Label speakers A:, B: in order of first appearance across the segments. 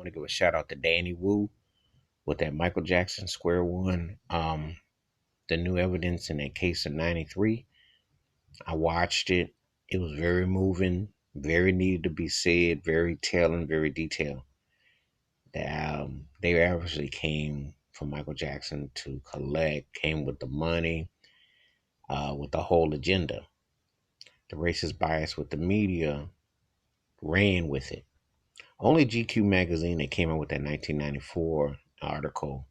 A: want to give a shout out to Danny Wu with that Michael Jackson Square One. The new evidence in that case of '93. I watched it. It was very moving, very needed to be said, very telling, very detailed. They actually came from Michael Jackson to collect, came with the money, with the whole agenda. The racist bias with the media ran with it. Only GQ magazine that came out with that 1994 article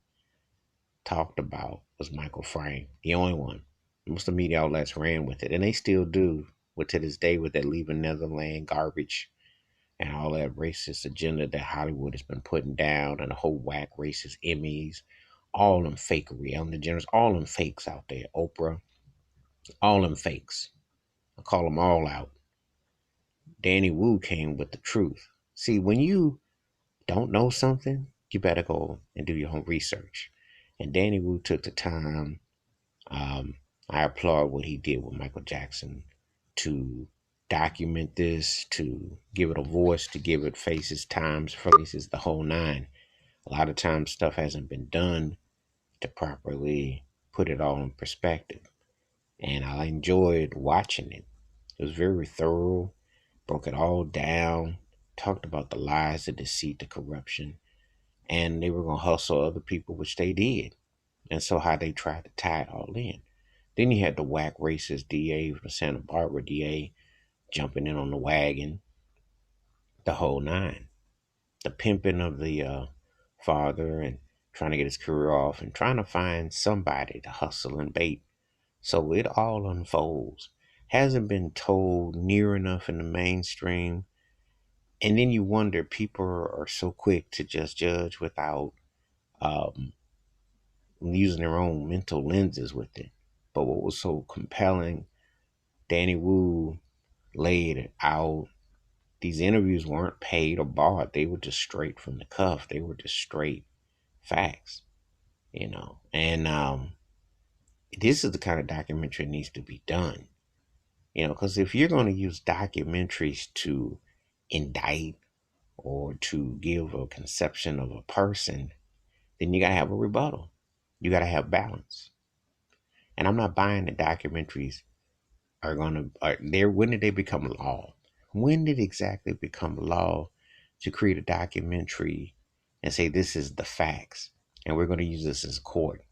A: talked about was Michael Frank, the only one. Most of the media outlets ran with it, and they still do, with to this day, with that Leaving Netherland garbage and all that racist agenda that Hollywood has been putting down, and the whole whack racist Emmys, all them fakery, Ellen DeGeneres, all them fakes out there, Oprah, all them fakes. I call them all out. Danny Wu came with the truth. See, when you don't know something, you better go and do your own research. And Danny Wu took the time. I applaud what he did with Michael Jackson to document this, to give it a voice, to give it faces, times, places, the whole nine. A lot of times stuff hasn't been done to properly put it all in perspective. And I enjoyed watching it. It was very thorough, broke it all down, talked about the lies, the deceit, the corruption, and they were going to hustle other people, which they did. And so how they tried to tie it all in. Then you had the whack racist DA, the Santa Barbara DA, jumping in on the wagon, the whole nine. The pimping of the father and trying to get his career off and trying to find somebody to hustle and bait. So it all unfolds. Hasn't been told near enough in the mainstream. And then you wonder, people are so quick to just judge without um, using their own mental lenses with it. But what was so compelling, Danny Wu laid it out. These interviews weren't paid or bought. They were just straight from the cuff. They were just straight facts. And this is the kind of documentary that needs to be done. Because if you're going to use documentaries to indict or to give a conception of a person, then you got to have a rebuttal. You got to have balance. And I'm not buying the documentaries when did they become law? When did exactly become law to create a documentary and say this is the facts and we're going to use this as a court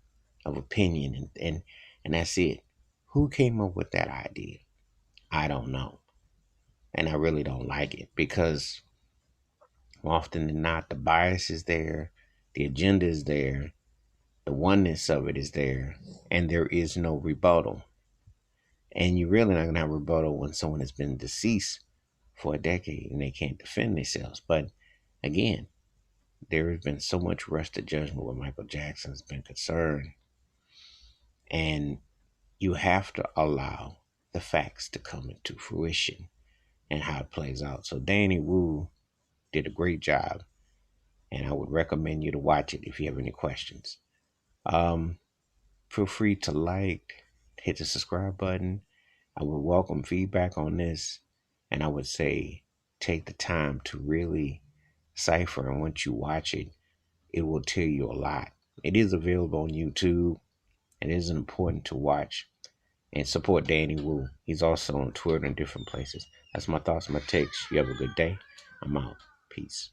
A: of opinion and that's it? Who came up with that idea? I don't know. And I really don't like it because more often than not, the bias is there, the agenda is there, the oneness of it is there, and there is no rebuttal. And you're really not going to have a rebuttal when someone has been deceased for a decade and they can't defend themselves. But again, there has been so much rush to judgment where Michael Jackson has been concerned. And you have to allow the facts to come into fruition and how it plays out. So Danny Wu did a great job. And I would recommend you to watch it if you have any questions. Um, Feel free to hit the subscribe button. I would welcome feedback on this. And I would say take the time to really cipher. And once you watch it, it will tell you a lot. It is available on YouTube. And it is important to watch and support Danny Wu. He's also on Twitter and different places. That's my thoughts, my takes. You have a good day. I'm out. Peace.